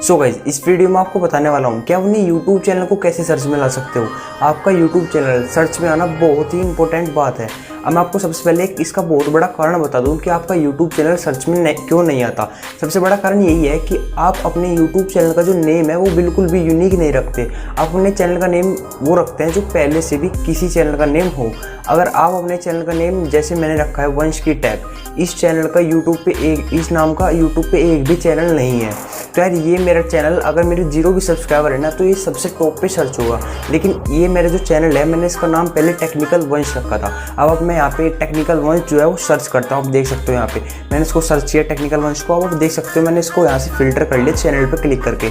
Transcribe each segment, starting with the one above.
So guys, इस video में आपको बताने वाला हूँ कि आप अपने यूट्यूब चैनल को कैसे सर्च में ला सकते हो। आपका यूट्यूब चैनल सर्च में आना बहुत ही इंपॉर्टेंट बात है। अब मैं आपको सबसे पहले इसका बहुत बड़ा कारण बता दूं कि आपका यूट्यूब चैनल सर्च में क्यों नहीं आता। सबसे बड़ा कारण यही है कि आप अपने यूट्यूब चैनल का जो नेम है वो बिल्कुल भी यूनिक नहीं रखते। आप अपने चैनल का नेम वो रखते हैं जो पहले से भी किसी चैनल का नेम हो। अगर आप अपने चैनल का नेम जैसे मैंने रखा है वंश की टैग, इस चैनल का इस नाम का यूट्यूब पे एक भी चैनल नहीं है, तो यार ये मेरा चैनल अगर मेरे 0 भी सब्सक्राइबर है ना तो ये सबसे टॉप पे सर्च होगा। लेकिन ये मेरा जो चैनल है मैंने इसका नाम पहले टेक्निकल वंश रखा था। अब मैं यहाँ पे टेक्निकल वंश जो है वो सर्च करता हूँ। आप देख सकते हो यहाँ पे मैंने इसको सर्च किया टेक्निकल वंश को। अब आप देख सकते हो मैंने इसको यहाँ से फिल्टर कर लिया चैनल पे क्लिक करके।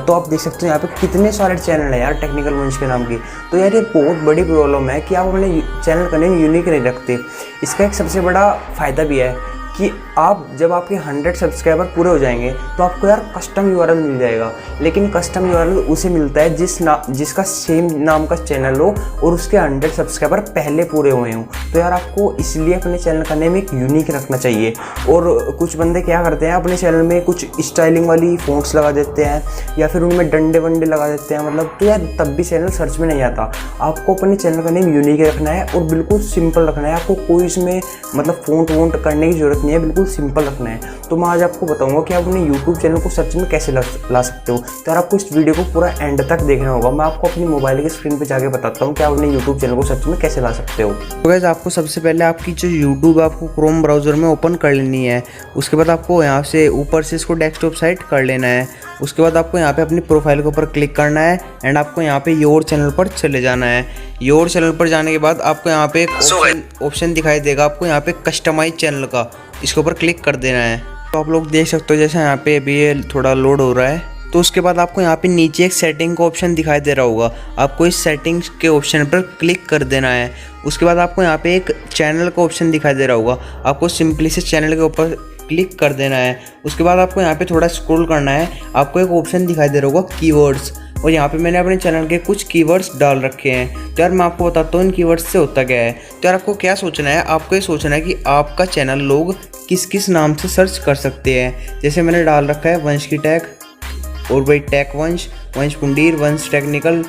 तो आप देख सकते हो यहाँ पे कितने सारे चैनल है यार टेक्निकल वंश के नाम की। तो यार ये बहुत बड़ी प्रॉब्लम है कि आप अपने चैनल का नेम यूनिक नहीं रखते। इसका एक सबसे बड़ा फ़ायदा भी है कि आप जब आपके 100 सब्सक्राइबर पूरे हो जाएंगे तो आपको यार कस्टम यूआरएल मिल जाएगा। लेकिन कस्टम यूआरएल उसे मिलता है जिसका सेम नाम का चैनल हो और उसके 100 सब्सक्राइबर पहले पूरे हुए हों। तो यार आपको इसलिए अपने चैनल का नेम एक यूनिक रखना चाहिए। और कुछ बंदे क्या करते हैं अपने चैनल में कुछ स्टाइलिंग वाली फ़ॉन्ट्स लगा देते हैं या फिर उनमें डंडे वंडे लगा देते हैं, मतलब तो यार तब भी चैनल सर्च में नहीं आता। आपको अपने चैनल का नेम यूनिक रखना है और बिल्कुल सिंपल रखना है। आपको कोई इसमें मतलब फ़ॉन्ट वोंट करने की ज़रूरत नहीं है, बिल्कुल सिंपल रखना है। तो मैं आज आपको बताऊंगा कि आप अपने YouTube चैनल को सर्च में कैसे ला सकते हो। तो यार आपको इस वीडियो को पूरा एंड तक देखना होगा। मैं आपको अपनी मोबाइल के स्क्रीन पे जाके बताता हूँ कि आप अपने YouTube चैनल को सर्च में कैसे ला सकते हो। तो गाइस आपको सबसे पहले आपकी जो YouTube है आपको क्रोम ब्राउज़र में ओपन कर लेनी है। उसके बाद आपको यहाँ से ऊपर से इसको डेस्कटॉप साइट कर लेना है। उसके बाद आपको यहाँ पे अपनी प्रोफाइल के ऊपर क्लिक करना है एंड आपको यहाँ पे योर चैनल पर चले जाना है। योर चैनल पर जाने के बाद आपको यहाँ पे एक ऑप्शन दिखाई देगा, आपको यहाँ पे कस्टमाइज चैनल का, इसके ऊपर क्लिक कर देना है। तो आप लोग देख सकते हो जैसे यहाँ पे अभी ये थोड़ा लोड हो रहा है। तो उसके बाद आपको यहाँ पे नीचे एक सेटिंग का ऑप्शन दिखाई दे रहा होगा, आपको इस सेटिंग्स के ऑप्शन पर क्लिक कर देना है। उसके बाद आपको यहाँ पे एक चैनल का ऑप्शन दिखाई दे रहा होगा, आपको सिंपली से चैनल के ऊपर क्लिक कर देना है। उसके बाद आपको यहाँ पे थोड़ा स्क्रॉल करना है, आपको एक ऑप्शन दिखाई दे रहा होगा कीवर्ड्स, और यहाँ पे मैंने अपने चैनल के कुछ कीवर्ड्स डाल रखे हैं। तो यार मैं आपको बताता हूँ इन कीवर्ड्स से होता क्या है। तो यार आपको क्या सोचना है, आपको ये सोचना है कि आपका चैनल लोग किस किस नाम से सर्च कर सकते हैं। जैसे मैंने डाल रखा है वंश की टैग और भाई टैग वंश, वंश पुंडीर, वंश टेक्निकल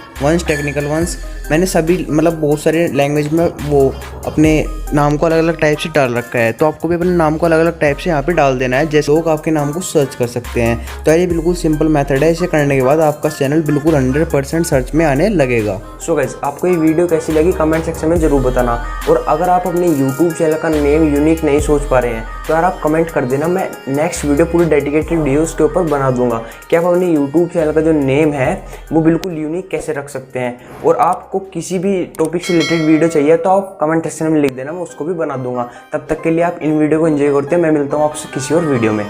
वंश। मैंने सभी मतलब बहुत सारे लैंग्वेज में वो अपने नाम को अलग अलग टाइप से डाल रखा है। तो आपको भी अपने नाम को अलग अलग टाइप से यहाँ पे डाल देना है, जैसे लोग आपके नाम को सर्च कर सकते हैं। तो ये बिल्कुल सिंपल मेथड है। इसे करने के बाद आपका चैनल बिल्कुल 100% सर्च में आने लगेगा। सो गाइस आपको ये वीडियो कैसी लगी कमेंट सेक्शन में ज़रूर बताना। और अगर आप अपने यूट्यूब चैनल का नेम यूनिक नहीं सोच पा रहे हैं तो यार आप कमेंट कर देना, मैं नेक्स्ट वीडियो पूरी डेडिकेटेड वीडियोस के ऊपर बना दूंगा कि आप अपने यूट्यूब चैनल का जो नेम है वो बिल्कुल यूनिक कैसे रख सकते हैं। और आपको किसी भी टॉपिक से रिलेटेड वीडियो चाहिए तो आप कमेंट सेक्शन में लिख देना, मैं उसको भी बना दूंगा। तब तक के लिए आप इन वीडियो को एंजॉय करते हैं। मैं मिलता हूँ आपसे किसी और वीडियो में।